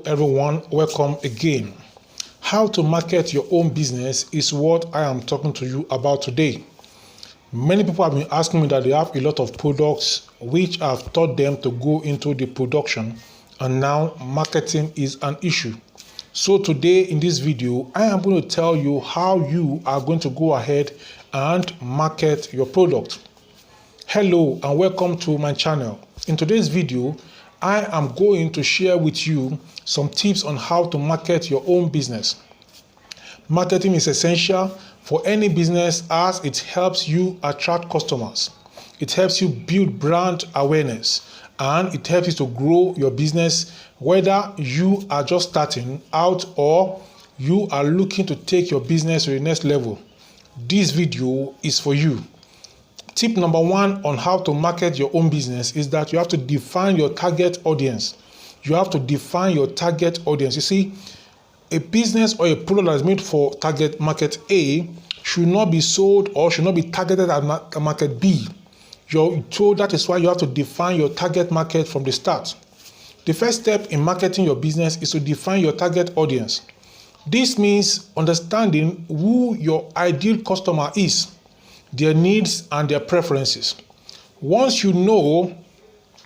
everyone, welcome again. How to market your own business is what I am talking to you about today. Many people have been asking me that they have a lot of products which I've taught them to go into the production, and now marketing is an issue. So today in this video, I am going to tell you how you are going to go ahead and market your product. Hello and welcome to my channel. In today's video, I am going to share with you some tips on how to market your own business. Marketing is essential for any business as it helps you attract customers. It helps you build brand awareness and it helps you to grow your business, whether you are just starting out or you are looking to take your business to the next level. This video is for you. Tip number one on how to market your own business is that you have to define your target audience. You have to define your target audience. You see, a business or a product that is made for target market A should not be sold or should not be targeted at market B. So that is why you have to define your target market from the start. The first step in marketing your business is to define your target audience. This means understanding who your ideal customer is, their needs and their preferences. Once you know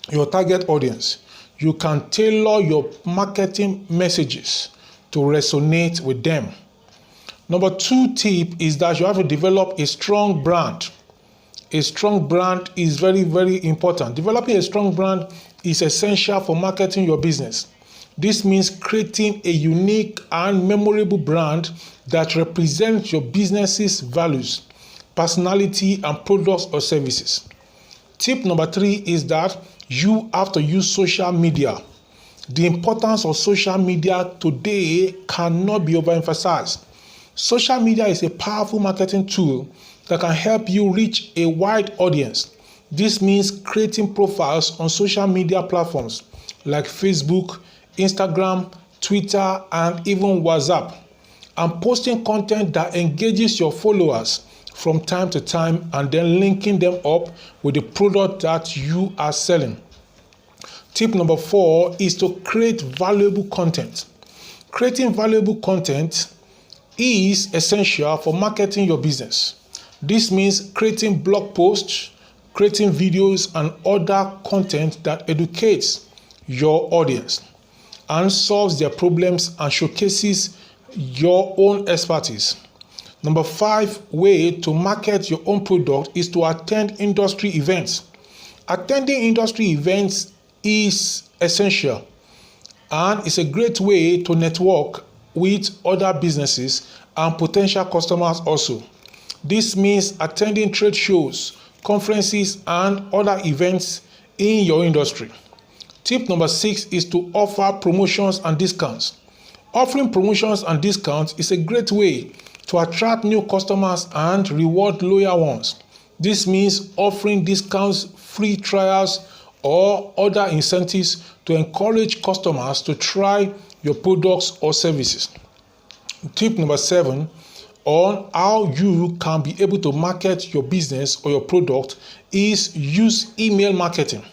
your target audience, you can tailor your marketing messages to resonate with them. Number two tip is that you have to develop a strong brand. A strong brand is very, very important. Developing a strong brand is essential for marketing your business. This means creating a unique and memorable brand that represents your business's values, personality, and products or services. Tip number three is that you have to use social media. The importance of social media today cannot be overemphasized. Social media is a powerful marketing tool that can help you reach a wide audience. This means creating profiles on social media platforms like Facebook, Instagram, Twitter, and even WhatsApp, and posting content that engages your followers from time to time and then linking them up with the product that you are selling. Tip number four is to create valuable content. Creating valuable content is essential for marketing your business. This means creating blog posts, creating videos, and other content that educates your audience and solves their problems and showcases your own expertise. Number five way to market your own product is to attend industry events. Attending industry events is essential and it's a great way to network with other businesses and potential customers also. This means attending trade shows, conferences, and other events in your industry. Tip number six is to offer promotions and discounts. Offering promotions and discounts is a great way to attract new customers and reward loyal ones. This means offering discounts, free trials, or other incentives to encourage customers to try your products or services. Tip number seven on how you can be able to market your business or your product is use email marketing.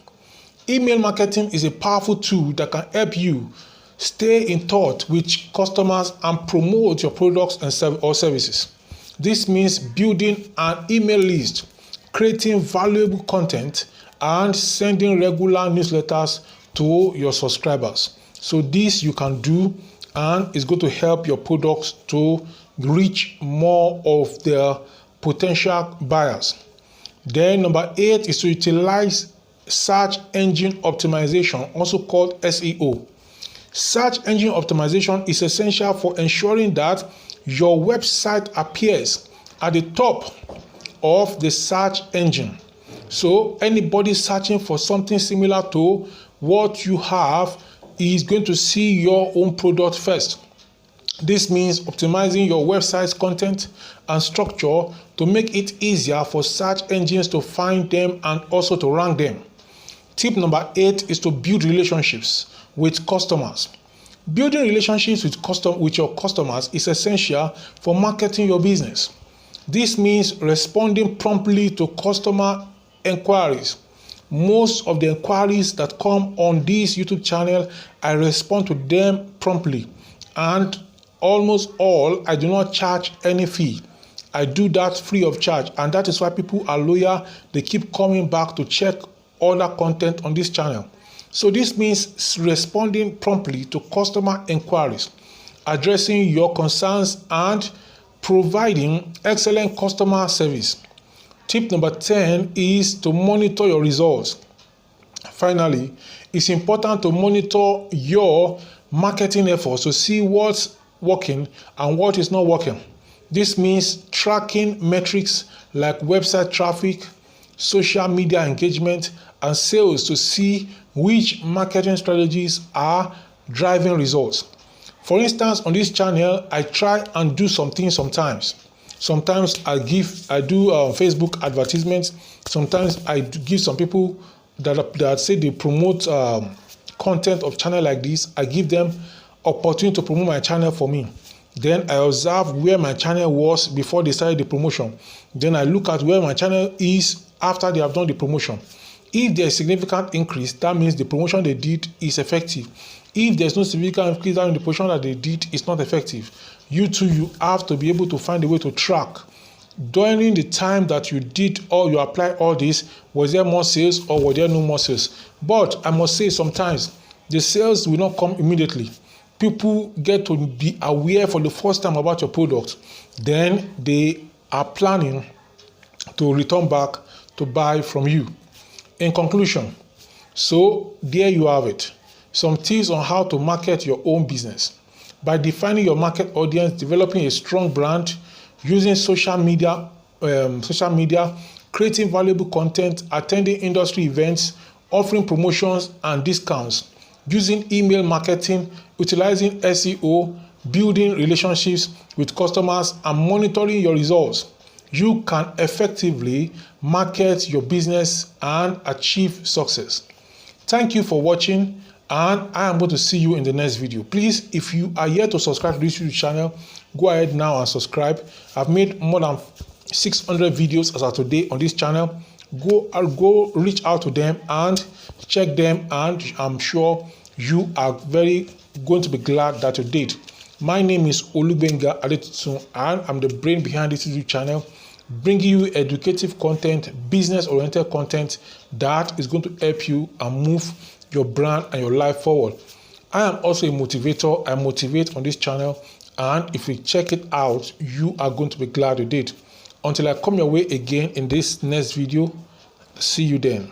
Email marketing is a powerful tool that can help you stay in touch with customers and promote your products and services. This means building an email list, creating valuable content, and sending regular newsletters to your subscribers. So this you can do and it's going to help your products to reach more of their potential buyers. Then number eight is to utilize search engine optimization, also called SEO. Search engine optimization is essential for ensuring that your website appears at the top of the search engine. So anybody searching for something similar to what you have is going to see your own product first. This means optimizing your website's content and structure to make it easier for search engines to find them and also to rank them. Tip number eight is to build relationships with customers. Building relationships with your customers is essential for marketing your business. This means responding promptly to customer inquiries, Most of the inquiries that come on this YouTube channel, I respond to them promptly, and almost all I do not charge any fee. I do that free of charge, and that is why people are loyal. They keep coming back to check other content on this channel. So this means responding promptly to customer inquiries, addressing your concerns, and providing excellent customer service. Tip number 10 is to monitor your results. Finally, it's important to monitor your marketing efforts to see what's working and what is not working. This means tracking metrics like website traffic, social media engagement, and sales to see which marketing strategies are driving results. For instance, on this channel, I try and do something sometimes. Sometimes I do Facebook advertisements. Sometimes I give some people that say they promote content of channel like this. I give them opportunity to promote my channel for me. Then I observe where my channel was before they started the promotion. Then I look at where my channel is after they have done the promotion. If there's significant increase, that means the promotion they did is effective. If there's no significant increase, that means the promotion that they did is not effective. You have to be able to find a way to track. During the time that you did or you applied all this, was there more sales or were there no more sales? But I must say sometimes the sales will not come immediately. People get to be aware for the first time about your product. Then they are planning to return back to buy from you. In conclusion, so there you have it. Some tips on how to market your own business. By defining your market audience, developing a strong brand, using social media, creating valuable content, attending industry events, offering promotions and discounts, using email marketing, utilizing SEO, building relationships with customers, and monitoring your results. You can effectively market your business and achieve success. Thank you for watching, and I am going to see you in the next video. Please, if you are yet to subscribe to this YouTube channel, go ahead now and subscribe. I've made more than 600 videos as of today on this channel. Go reach out to them and check them, and I'm sure you are going to be glad that you did. My name is Olubenga Adetutun, and I'm the brain behind this YouTube channel, bringing you educative content, business-oriented content that is going to help you and move your brand and your life forward. I am also a motivator. I motivate on this channel, and if you check it out, you are going to be glad you did. Until I come your way again in this next video, see you then.